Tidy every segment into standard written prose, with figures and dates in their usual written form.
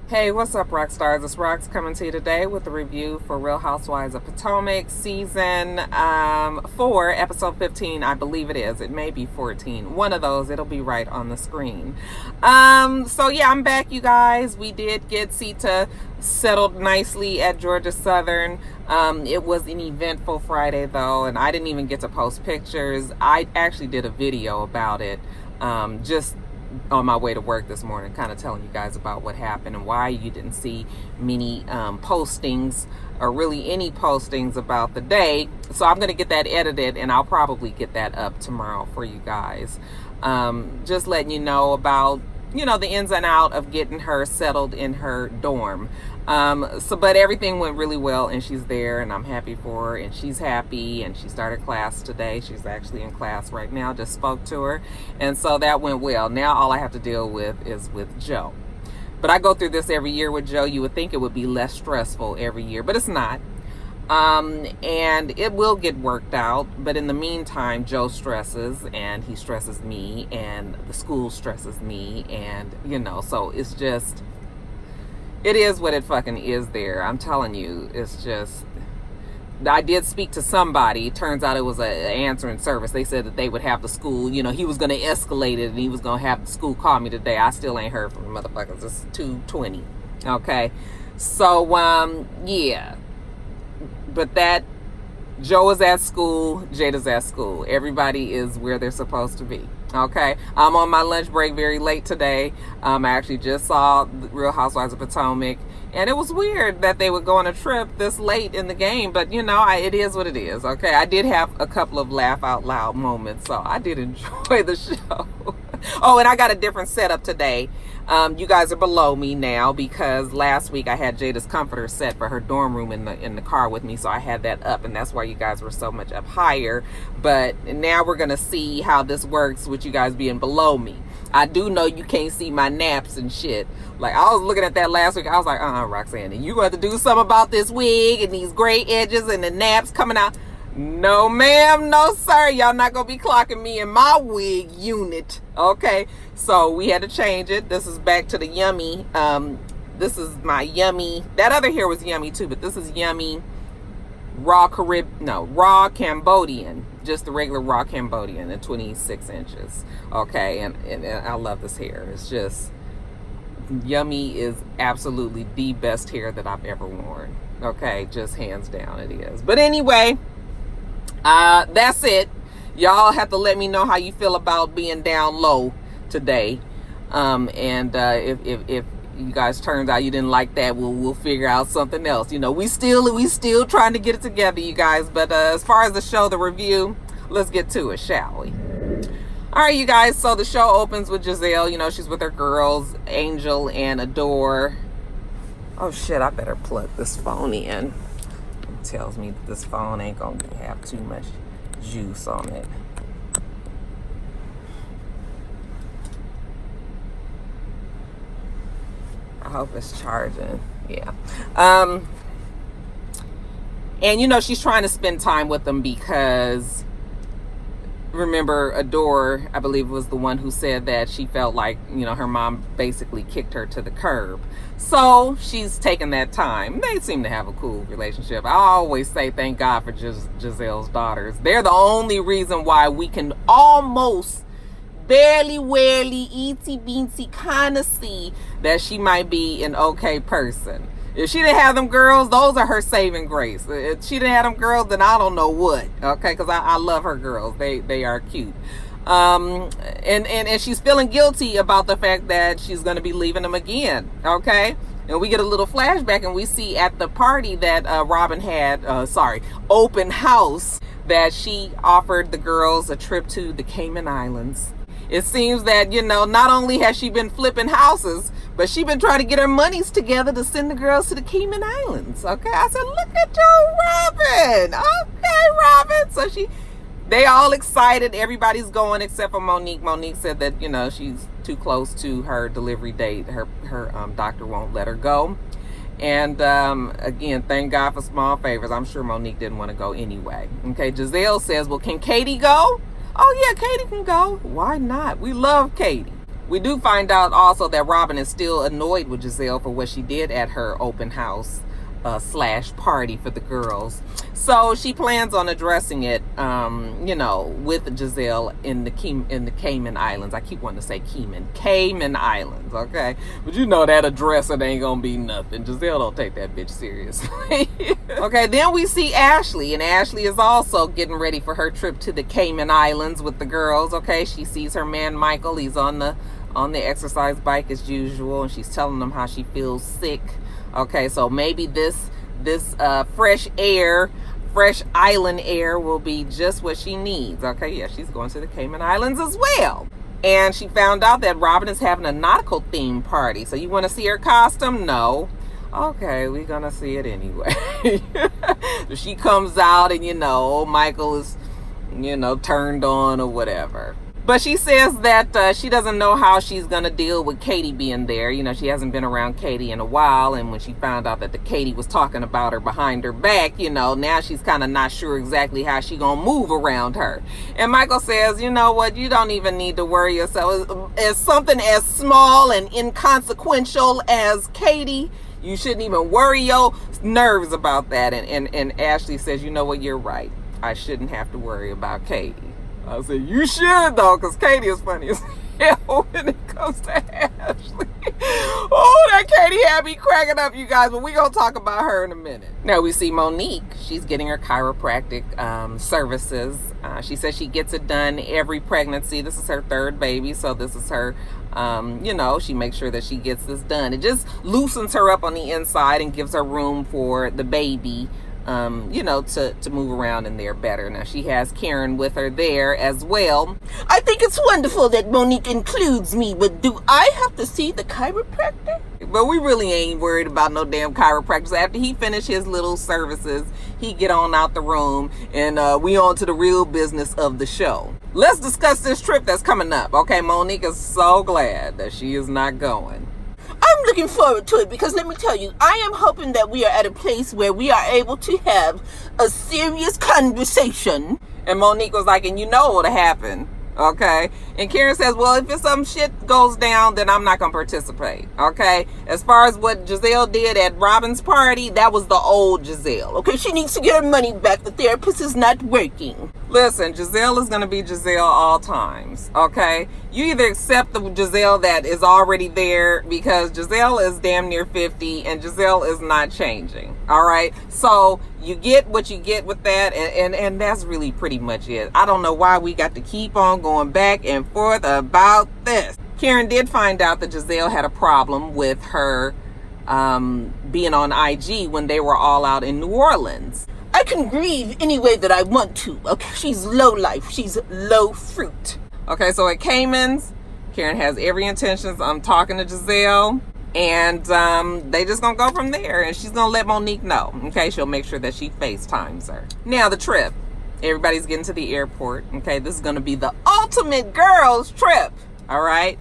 Hey, what's up, Roxstars? It's Rox coming to you today with a review for Real Housewives of Potomac, season 4, episode 15. I believe it is. It may be 14. One of those. It'll be right on the screen. So yeah, I'm back, you guys. We did get Sita settled nicely at Georgia Southern. It was an eventful Friday, though, and I didn't even get to post pictures. I actually did a video about it, just on my way to work this morning, kind of telling you guys about what happened and why you didn't see many postings or really any postings about the day. So I'm going to get that edited and I'll probably get that up tomorrow for you guys. Just letting you know about, the ins and out of getting her settled in her dorm. But everything went really well, and she's there, and I'm happy for her, and she's happy, and she started class today. She's actually in class right now, just spoke to her, and so that went well. Now all I have to deal with is with Joe. But I go through this every year with Joe. You would think it would be less stressful every year, but it's not. And it will get worked out, but in the meantime, Joe stresses, and he stresses me, and the school stresses me, and, so it's just... It is what it fucking is there. I'm telling you, it's just... I did speak to somebody. Turns out it was an answering service. They said that they would have the school, he was going to escalate it and he was going to have the school call me today. I still ain't heard from the motherfuckers. It's 2:20. Okay. So, yeah. But that... Joe is at school. Jada's at school. Everybody is where they're supposed to be. Okay, I'm on my lunch break very late today. I actually just saw the Real Housewives of Potomac, and it was weird that they would go on a trip this late in the game, but it is what it is. Okay, I did have a couple of laugh out loud moments, so I did enjoy the show. Oh, and I got a different setup today. You guys are below me now because last week I had Jada's comforter set for her dorm room in the car with me, so I had that up, and that's why you guys were so much up higher. But now we're gonna see how this works with you guys being below me. I do know you can't see my naps and shit. Like, I was looking at that last week. I was like, Roxanne, you got to do something about this wig and these gray edges and the naps coming out. No, ma'am. No, sir. Y'all not going to be clocking me in my wig unit. Okay. So we had to change it. This is back to the yummy. This is my yummy. That other hair was yummy too, but this is yummy raw Cambodian. Just the regular raw Cambodian at 26 inches. Okay. And I love this hair. It's just... Yummy is absolutely the best hair that I've ever worn. Okay. Just hands down it is. But anyway... that's it. Y'all have to let me know how you feel about being down low today. If you guys turns out you didn't like that, we'll figure out something else. We still trying to get it together, you guys. But as far as the show, the review, let's get to it, shall we? All right, you guys. So the show opens with Giselle. She's with her girls, Angel and Adore. Oh shit! I better plug this phone in. Tells me that this phone ain't gonna have too much juice on it. I hope it's charging. Yeah. And she's trying to spend time with them because remember Adore, I believe, was the one who said that she felt like, her mom basically kicked her to the curb. So she's taking that time. They seem to have a cool relationship. I always say thank God for Giselle's daughters. They're the only reason why we can almost barely, eensy beensy kind of see that she might be an okay person. If she didn't have them girls, those are her saving grace. If she didn't have them girls, then I don't know what. Okay, because I love her girls. They are cute. And she's feeling guilty about the fact that she's going to be leaving them again. Okay, and we get a little flashback, and we see at the party that Robyn had, open house, that she offered the girls a trip to the Cayman Islands. It seems that, not only has she been flipping houses, but she been trying to get her monies together to send the girls to the Cayman Islands. Okay, I said, look at you, Robyn. Okay, Robyn. So they all excited. Everybody's going except for Monique. Monique said that, she's too close to her delivery date. Her doctor won't let her go. And again, thank God for small favors. I'm sure Monique didn't want to go anyway. Okay, Giselle says, well, can Katie go? Oh, yeah, Katie can go. Why not? We love Katie. We do find out also that Robyn is still annoyed with Giselle for what she did at her open house / party for the girls. So she plans on addressing it, with Giselle in the Cayman Islands. I keep wanting to say Cayman Islands, okay? But you know that address, it ain't gonna be nothing. Giselle don't take that bitch seriously. Okay, then we see Ashley, and Ashley is also getting ready for her trip to the Cayman Islands with the girls, okay? She sees her man Michael. He's on the exercise bike as usual, and she's telling him how she feels sick. Okay, so maybe this fresh island air will be just what she needs. Okay, yeah, she's going to the Cayman Islands as well. And she found out that Robyn is having a nautical theme party. So you want to see her costume? No. Okay, we're going to see it anyway. She comes out and, Michael is, turned on or whatever. But she says that she doesn't know how she's going to deal with Katie being there. She hasn't been around Katie in a while. And when she found out that the Katie was talking about her behind her back, now she's kind of not sure exactly how she going to move around her. And Michael says, you know what? You don't even need to worry yourself. As something as small and inconsequential as Katie, you shouldn't even worry your nerves about that. And Ashley says, you know what? You're right. I shouldn't have to worry about Katie. I said, you should, though, because Katie is funny as hell when it comes to Ashley. Oh, that Katie had me cracking up, you guys, but we're going to talk about her in a minute. Now, we see Monique. She's getting her chiropractic services. She says she gets it done every pregnancy. This is her third baby, so this is her, she makes sure that she gets this done. It just loosens her up on the inside and gives her room for the baby to move around in there better. Now, she has Karen with her there as well. I think it's wonderful that Monique includes me, but do I have to see the chiropractor? But we really ain't worried about no damn chiropractors. After he finish his little services, he get on out the room, and we on to the real business of the show. Let's discuss this trip that's coming up. Okay, Monique is so glad that she is not going. I'm looking forward to it because let me tell you, I am hoping that we are at a place where we are able to have a serious conversation. And Monique was like, and you know what'll happen, okay? And Karen says, well, if it's some shit goes down, then I'm not going to participate, okay? As far as what Giselle did at Robyn's party, that was the old Giselle, okay? She needs to get her money back. The therapist is not working. Listen, Giselle is going to be Giselle all times, okay? You either accept the Giselle that is already there because Giselle is damn near 50 and Giselle is not changing, all right? So you get what you get with that, and that's really pretty much it. I don't know why we got to keep on going back and forth about this. Karen did find out that Giselle had a problem with her being on IG when they were all out in New Orleans. I can grieve any way that I want to. Okay, she's low life. She's low fruit. Okay, so at Cayman's, Karen has every intention on talking to Giselle, and they just gonna go from there, and she's gonna let Monique know. Okay, she'll make sure that she FaceTimes her. Now the trip. Everybody's getting to the airport. Okay, this is gonna be the ultimate girls trip. All right.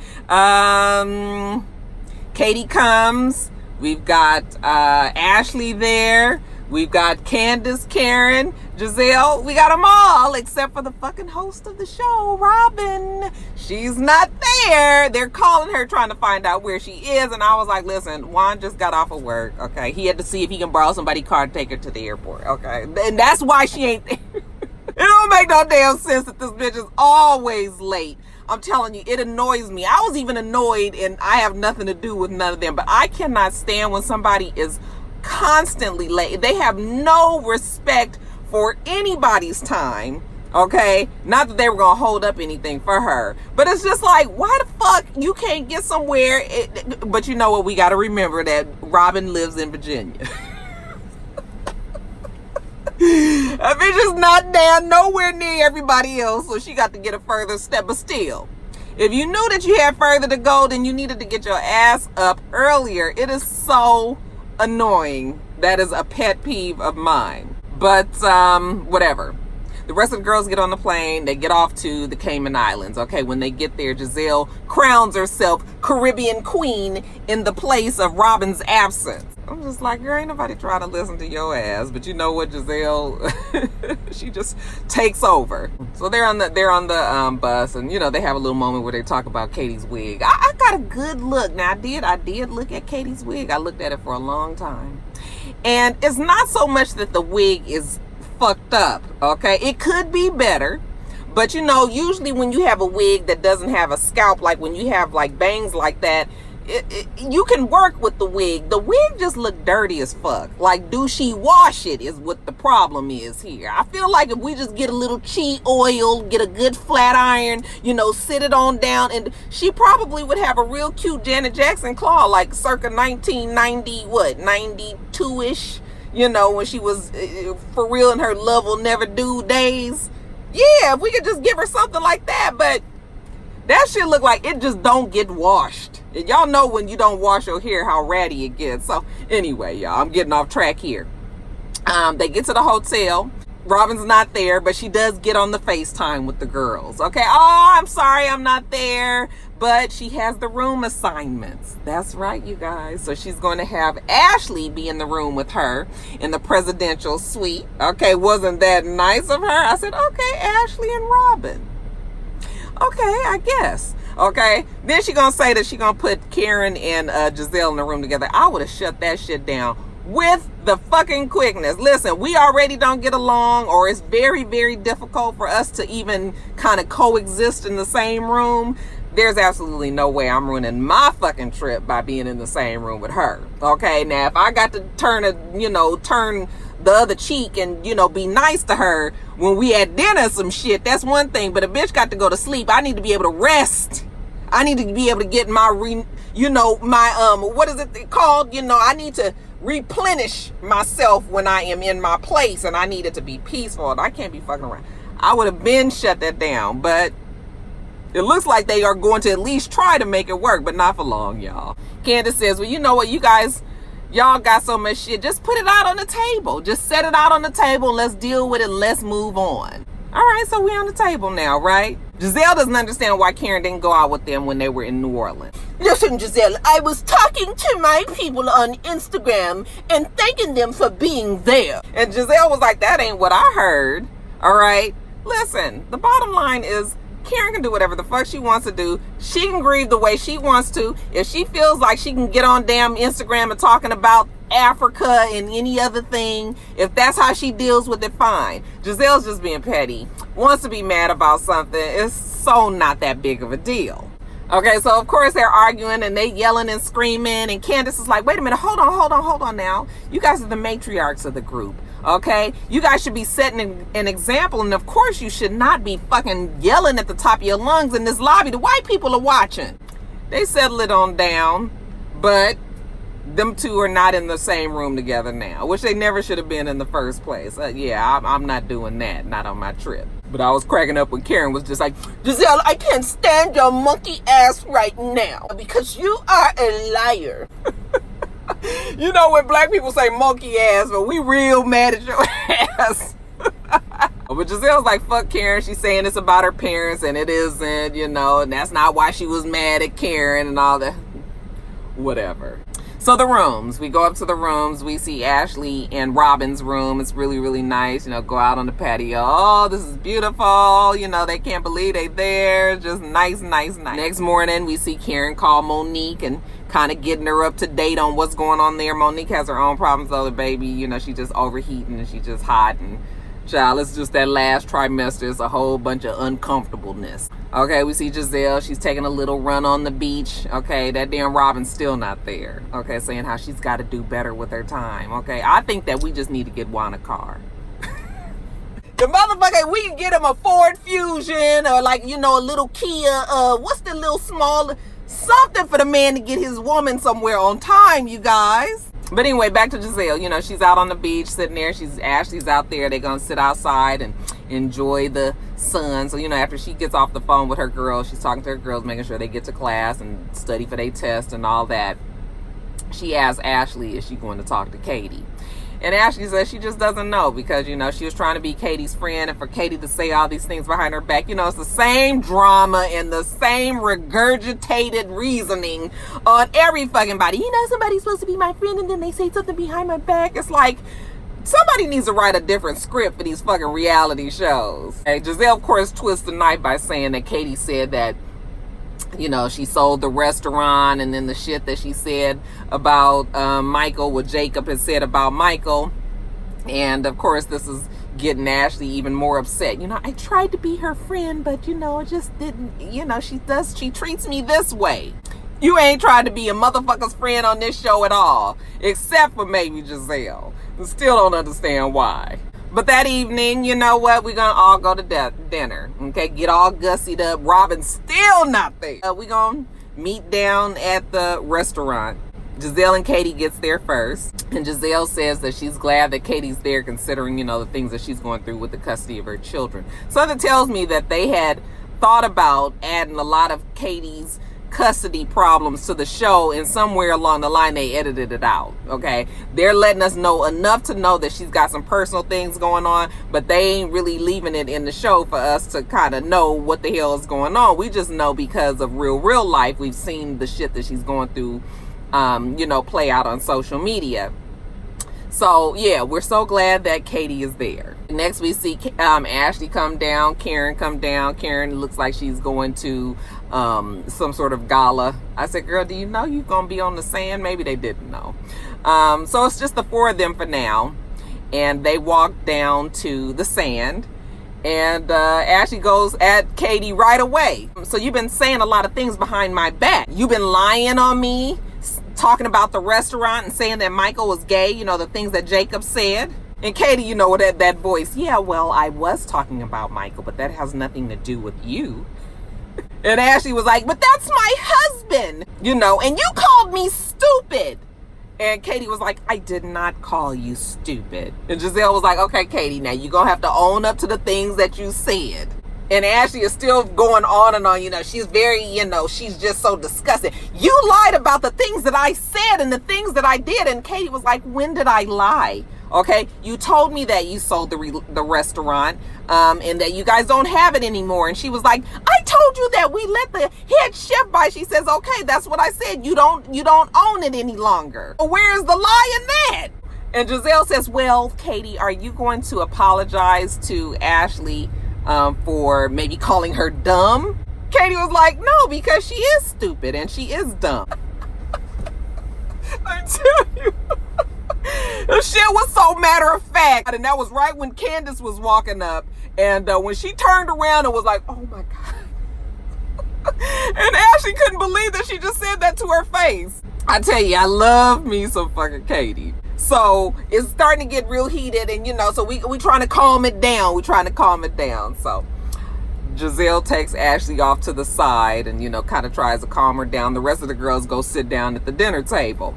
Katie comes. We've got Ashley there. We've got Candace, Karen, Giselle. We got them all except for the fucking host of the show, Robyn. She's not there. They're calling her trying to find out where she is. And I was like, listen, Juan just got off of work. Okay. He had to see if he can borrow somebody's car to take her to the airport. Okay. And that's why she ain't there. It don't make no damn sense that this bitch is always late. I'm telling you, it annoys me. I was even annoyed, and I have nothing to do with none of them. But I cannot stand when somebody is constantly late. They have no respect for anybody's time, okay? Not that they were gonna hold up anything for her, but it's just like, why the fuck you can't get somewhere? But you know what? We got to remember that Robyn lives in Virginia. That bitch is not down nowhere near everybody else, so she got to get a further step. But still, if you knew that you had further to go, then you needed to get your ass up earlier. It is so annoying. That is a pet peeve of mine. But whatever. The rest of the girls get on the plane. They get off to the Cayman Islands. Okay, when they get there, Giselle crowns herself Caribbean queen in the place of Robyn's absence. I'm just like, girl, ain't nobody trying to listen to your ass. But you know what, Giselle, she just takes over. So they're on the bus, and you know they have a little moment where they talk about Katie's wig. I got a good look. Now I did look at Katie's wig. I looked at it for a long time, and it's not so much that the wig is fucked up. Okay, it could be better. But you know, usually when you have a wig that doesn't have a scalp, like when you have like bangs like that, you can work with the wig. The wig just look dirty as fuck. Like, do she wash it is what the problem is here. I feel like if we just get a little cheap oil, get a good flat iron, you know, sit it on down, and she probably would have a real cute Janet Jackson claw, like circa 1990, 92-ish, you know, when she was for real in her Love Will Never Do days. Yeah, if we could just give her something like that. But that shit look like it just don't get washed. And y'all know when you don't wash your hair how ratty it gets. So anyway, y'all, I'm getting off track here. They get to the hotel. Robyn's not there, but she does get on the FaceTime with the girls. Okay, oh, I'm sorry I'm not there. But she has the room assignments. That's right, you guys. So she's going to have Ashley be in the room with her in the presidential suite. Okay, wasn't that nice of her? I said, okay, Ashley and Robyn. Okay, I guess. Okay, then she gonna say that she gonna put Karen and Giselle in the room together. I would have shut that shit down with the fucking quickness. Listen, we already don't get along, or it's very, very difficult for us to even kind of coexist in the same room. There's absolutely no way I'm ruining my fucking trip by being in the same room with her. Okay, now if I got to turn the other cheek and, you know, be nice to her when we at dinner some shit, that's one thing. But a bitch got to go to sleep. I need to be able to rest. I need to be able to get my what is it called? You know, I need to replenish myself when I am in my place, and I need it to be peaceful, and I can't be fucking around. I would have been shut that down, but it looks like they are going to at least try to make it work, but not for long, y'all. Candace says, well, you know what, y'all got so much shit. Just put it out on the table. Just set it out on the table. And let's deal with it. Let's move on. All right, so we're on the table now, right? Giselle doesn't understand why Karen didn't go out with them when they were in New Orleans. Listen, Giselle, I was talking to my people on Instagram and thanking them for being there. And Giselle was like, that ain't what I heard. All right? Listen, the bottom line is, Karen can do whatever the fuck she wants to do. She can grieve the way she wants to. If she feels like she can get on damn Instagram and talking about Africa and any other thing, if that's how she deals with it, fine. Giselle's just being petty, wants to be mad about something. It's so not that big of a deal. Okay, so of course they're arguing and they yelling and screaming, and Candace is like, wait a minute, hold on now. You guys are the matriarchs of the group. Okay, you guys should be setting an example, and of course you should not be fucking yelling at the top of your lungs in this lobby. The white people are watching. They settle it on down, but them two are not in the same room together now, which they never should have been in the first place. Yeah, I'm not doing that, not on my trip. But I was cracking up when Karen was just like, Giselle, I can't stand your monkey ass right now because you are a liar. You know when black people say monkey ass, but we real mad at your ass. But Giselle's like, fuck Karen. She's saying it's about her parents, and it isn't, you know, and that's not why she was mad at Karen and all that. Whatever. So the rooms, we go up to the rooms. We see Ashley and Robyn's room. It's really, really nice. You know, go out on the patio. Oh, this is beautiful. You know, they can't believe they there. Just nice. Next morning, we see Karen call Monique and kind of getting her up to date on what's going on there. Monique has her own problems, though. The baby, you know, she's just overheating and she's just hot. And child, it's just that last trimester. It's a whole bunch of uncomfortableness. Okay, we see Giselle. She's taking a little run on the beach. Okay, that damn Robyn's still not there. Okay, saying how she's got to do better with her time. Okay, I think that we just need to get Juan a car. The motherfucker, we can get him a Ford Fusion or like, you know, a little Kia. What's the little small, something for the man to get his woman somewhere on time, you guys. But anyway, back to Giselle. You know, she's out on the beach sitting there. Ashley's out there. They're going to sit outside and enjoy the sun. So, you know, after she gets off the phone with her girls, she's talking to her girls, making sure they get to class and study for their test and all that. She asks Ashley, is she going to talk to Katie? And Ashley says she just doesn't know because, you know, she was trying to be Katie's friend, and for Katie to say all these things behind her back, you know, it's the same drama and the same regurgitated reasoning on every fucking body. You know, somebody's supposed to be my friend and then they say something behind my back. It's like, somebody needs to write a different script for these fucking reality shows. And Giselle, of course, twists the knife by saying that Katie said that, you know, she sold the restaurant, and then the shit that she said about Michael, what Jacob had said about Michael. And of course, this is getting Ashley even more upset. You know, I tried to be her friend, but, you know, it just didn't, you know, she treats me this way. You ain't tried to be a motherfucker's friend on this show at all, except for maybe Giselle. Still don't understand why. But that evening, you know what? We're going to all go to dinner. Okay, get all gussied up. Robyn's still not there. We're going to meet down at the restaurant. Giselle and Katie gets there first. And Giselle says that she's glad that Katie's there, considering, you know, the things that she's going through with the custody of her children. So that tells me that they had thought about adding a lot of Katie's custody problems to the show, and somewhere along the line they edited it out. Okay, they're letting us know enough to know that she's got some personal things going on, but they ain't really leaving it in the show for us to kind of know what the hell is going on. We just know because of real life, we've seen the shit that she's going through, you know, play out on social media. So yeah, we're so glad that Katie is there. Next we see Ashley come down, Karen come down. Karen looks like she's going to some sort of gala. I said, girl, do you know you're gonna be on the sand? Maybe they didn't know. So it's just the four of them for now, and they walk down to the sand, and Ashley goes at Katie right away. So you've been saying a lot of things behind my back. You've been lying on me, talking about the restaurant and saying that Michael was gay, you know, the things that Jacob said. And Katie, you know, that voice, yeah, well, I was talking about Michael, but that has nothing to do with you. And Ashley was like, but that's my husband, you know, and you called me stupid. And Katie was like, I did not call you stupid. And Giselle was like, okay, Katie, now you're going to have to own up to the things that you said. And Ashley is still going on and on, you know, she's very, you know, she's just so disgusted. You lied about the things that I said and the things that I did. And Katie was like, when did I lie? Okay, you told me that you sold the restaurant and that you guys don't have it anymore. And she was like, I told you that we let the head chef buy. She says, okay, that's what I said. You don't own it any longer. Where's the lie in that? And Giselle says, well, Katie, are you going to apologize to Ashley for maybe calling her dumb? Katie was like, no, because she is stupid and she is dumb. I tell you. The shit was so matter of fact. And that was right when Candace was walking up. And when she turned around and was like, oh my God. And Ashley couldn't believe that she just said that to her face. I tell you, I love me some fucking Katie. So it's starting to get real heated. And, you know, so we trying to calm it down. We're trying to calm it down. So Giselle takes Ashley off to the side and, you know, kind of tries to calm her down. The rest of the girls go sit down at the dinner table.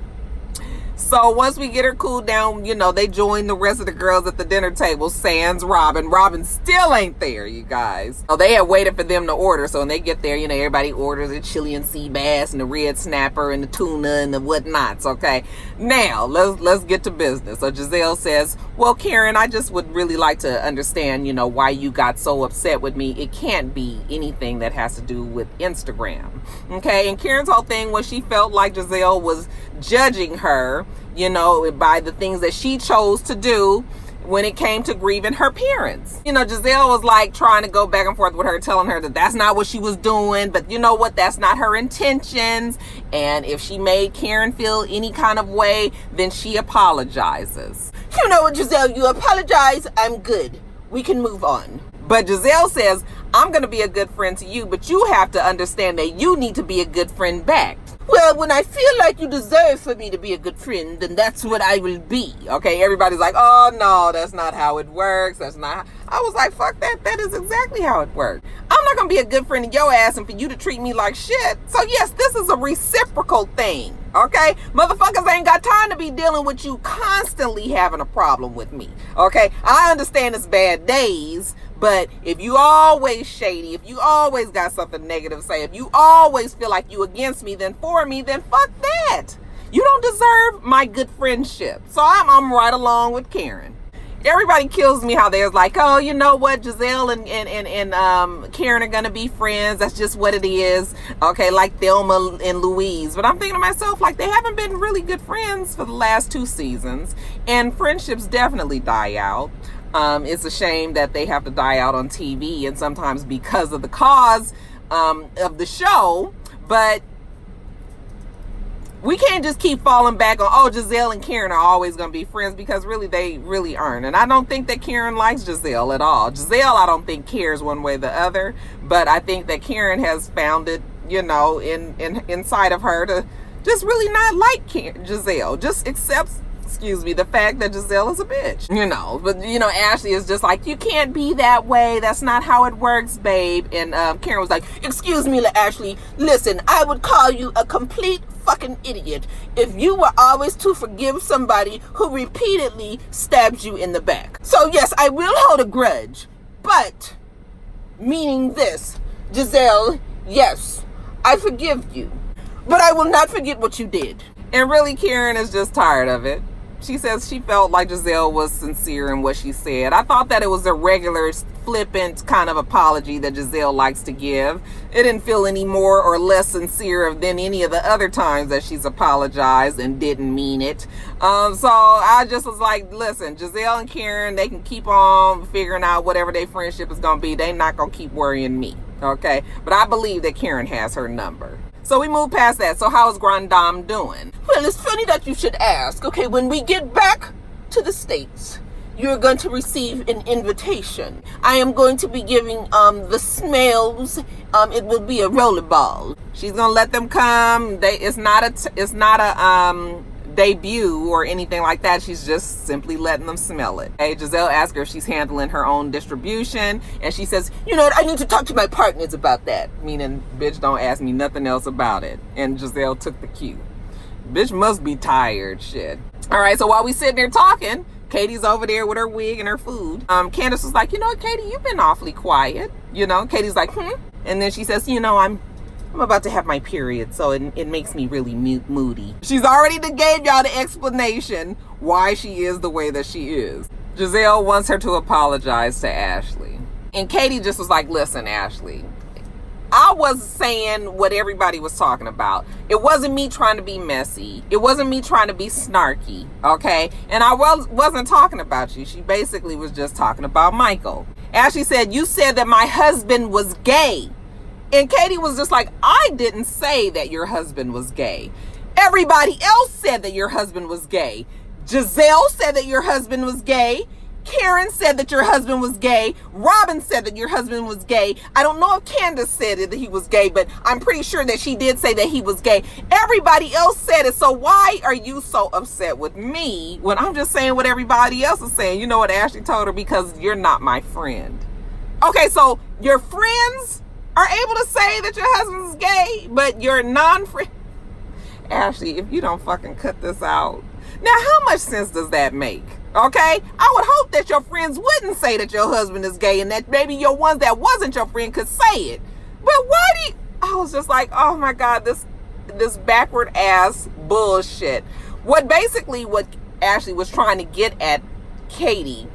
So once we get her cooled down, you know, they join the rest of the girls at the dinner table, sans Robyn. Robyn still ain't there, you guys. So they had waited for them to order. So when they get there, you know, everybody orders a Chilean sea bass and the red snapper and the tuna and the whatnots, okay? Now, let's get to business. So Giselle says, well, Karen, I just would really like to understand, you know, why you got so upset with me. It can't be anything that has to do with Instagram, okay? And Karen's whole thing was she felt like Giselle was judging her, you know, by the things that she chose to do when it came to grieving her parents. You know, Giselle was like trying to go back and forth with her, telling her that that's not what she was doing, but you know what, that's not her intentions. And if she made Karen feel any kind of way, then she apologizes. You know what, Giselle, you apologize, I'm good. We can move on. But Giselle says, I'm going to be a good friend to you, but you have to understand that you need to be a good friend back. Well, when I feel like you deserve for me to be a good friend, then that's what I will be. Okay, everybody's like, oh no, that's not how it works. That's not how. I was like, fuck that. That is exactly how it works. I'm not going to be a good friend of your ass and for you to treat me like shit. So yes, this is a reciprocal thing. Okay, motherfuckers ain't got time to be dealing with you constantly having a problem with me. Okay, I understand it's bad days, but if you always shady, if you always got something negative to say, if you always feel like you against me, then for me, then fuck that. You don't deserve my good friendship. So I'm right along with Karen. Everybody kills me how there's like, oh, you know what, Giselle and Karen are gonna be friends. That's just what it is. Okay, like Thelma and Louise. But I'm thinking to myself, like, they haven't been really good friends for the last 2 seasons, and friendships definitely die out. It's a shame that they have to die out on TV, and sometimes because of the cause of the show. But we can't just keep falling back on, oh, Giselle and Karen are always going to be friends, because really, they really aren't. And I don't think that Karen likes Giselle at all. Giselle, I don't think, cares one way or the other. But I think that Karen has found it, you know, inside of her to just really not like Giselle. Just accepts, the fact that Giselle is a bitch, you know. But, you know, Ashley is just like, you can't be that way. That's not how it works, babe. And Karen was like, excuse me, Ashley, listen, I would call you a complete fucking idiot if you were always to forgive somebody who repeatedly stabbed you in the back. So yes, I will hold a grudge, but meaning this, Giselle, yes, I forgive you, but I will not forget what you did. And really, Karen is just tired of it. She says she felt like Giselle was sincere in what she said. I thought that it was a regular, flippant kind of apology that Giselle likes to give. It didn't feel any more or less sincere than any of the other times that she's apologized and didn't mean it. So I just was like, listen, Giselle and Karen, they can keep on figuring out whatever their friendship is going to be. They're not going to keep worrying me, okay? But I believe that Karen has her number. So we move past that. So how is Grand Dame doing? Well, it's funny that you should ask. Okay, when we get back to the States, you're going to receive an invitation. I am going to be giving the Smells. It will be a rollerball. She's gonna let them come. It's not a debut or anything like that. She's just simply letting them smell it. Hey, Giselle asks her if she's handling her own distribution, and she says, you know what, I need to talk to my partners about that. Meaning, bitch, don't ask me nothing else about it. And Giselle took the cue. Bitch must be tired, shit. All right, so while we sitting there talking, Katie's over there with her wig and her food. Candace was like, you know what, Katie, you've been awfully quiet. You know, Katie's like, And then she says, you know, I'm about to have my period, so it makes me really moody. She's already gave y'all the explanation why she is the way that she is. Giselle wants her to apologize to Ashley. And Katie just was like, listen, Ashley, I was saying what everybody was talking about. It wasn't me trying to be messy. It wasn't me trying to be snarky, okay? And I wasn't talking about you. She basically was just talking about Michael. Ashley said, you said that my husband was gay. And Katie was just like, I didn't say that your husband was gay. Everybody else said that your husband was gay. Giselle said that your husband was gay. Karen said that your husband was gay. Robyn said that your husband was gay. I don't know if Candace said that he was gay, but I'm pretty sure that she did say that he was gay. Everybody else said it. So why are you so upset with me when I'm just saying what everybody else is saying? You know what Ashley told her? Because you're not my friend. Okay, so your friends are able to say that your husband's gay, but your non-friend... Ashley, if you don't fucking cut this out. Now, how much sense does that make? Okay? I would hope that your friends wouldn't say that your husband is gay, and that maybe your ones that wasn't your friend could say it. But why do you... I was just like, oh my God, this backward ass bullshit. What Ashley was trying to get at Katie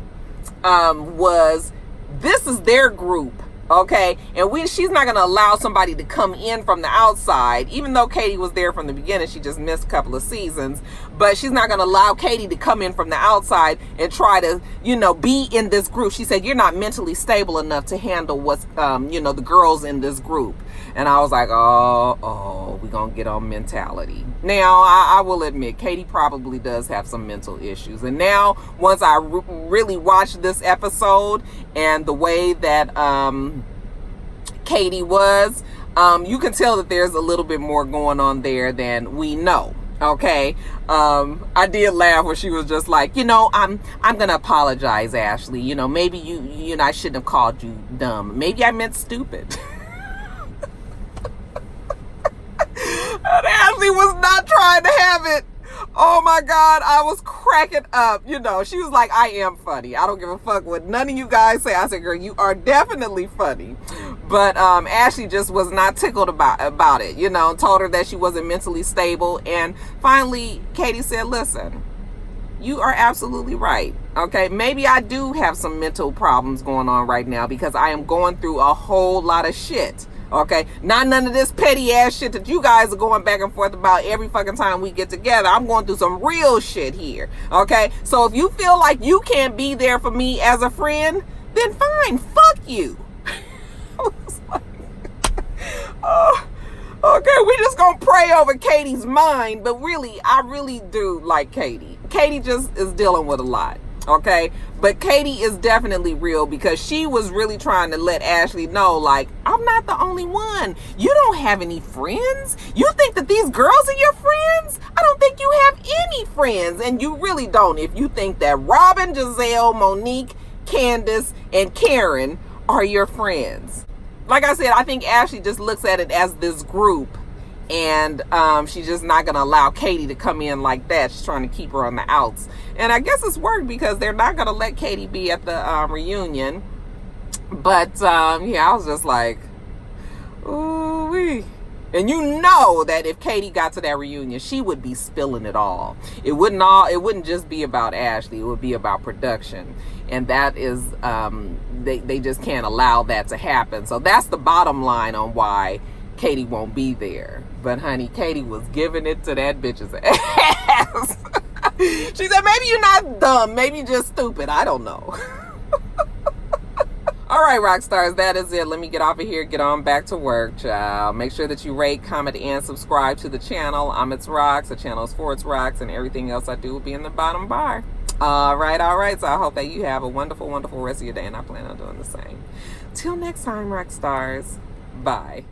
was, this is their group. Okay, and she's not going to allow somebody to come in from the outside, even though Katie was there from the beginning. She just missed a couple of seasons, but she's not going to allow Katie to come in from the outside and try to, you know, be in this group. She said, you're not mentally stable enough to handle what's, you know, the girls in this group. And I was like, oh, we're going to get on mentality. Now, I will admit, Katie probably does have some mental issues. And now, once I really watched this episode and the way that Katie was, you can tell that there's a little bit more going on there than we know. Okay, I did laugh when she was just like, you know, I'm gonna apologize, Ashley. You know, maybe you know, I shouldn't have called you dumb. Maybe I meant stupid. And Ashley was not trying to have it. Oh my God, I was cracking up. You know, she was like, I am funny. I don't give a fuck what none of you guys say. I said, girl, you are definitely funny. But Ashley just was not tickled about it, you know, told her that she wasn't mentally stable. And finally, Katie said, listen, you are absolutely right. Okay, maybe I do have some mental problems going on right now because I am going through a whole lot of shit. Okay, not none of this petty ass shit that you guys are going back and forth about every fucking time we get together. I'm going through some real shit here. Okay, so if you feel like you can't be there for me as a friend, then fine, fuck you. I was like, oh, okay, we just gonna pray over Katie's mind, but really, I really do like Katie. Katie just is dealing with a lot. Okay, but Katie is definitely real because she was really trying to let Ashley know, like, I'm not the only one. You don't have any friends. You think that these girls are your friends? I don't think you have any friends. And you really don't if you think that Robyn, Giselle, Monique, Candace, and Karen are your friends. Like I said, I think Ashley just looks at it as this group. And she's just not going to allow Katie to come in like that. She's trying to keep her on the outs. And I guess it's worked because they're not going to let Katie be at the reunion. But, yeah, I was just like, ooh-wee. And you know that if Katie got to that reunion, she would be spilling it all. It wouldn't just be about Ashley. It would be about production. And that is, they just can't allow that to happen. So that's the bottom line on why Katie won't be there. But honey, Katie was giving it to that bitch's ass. She said, maybe you're not dumb, maybe you're just stupid. I don't know. All right, rock stars, that is it. Let me get off of here, get on back to work, child. Make sure that you rate, comment, and subscribe to the channel. I'm Itsrox. The channel is for Itsrox, and everything else I do will be in the bottom bar. All right. So I hope that you have a wonderful, wonderful rest of your day, and I plan on doing the same. Till next time, rock stars. Bye.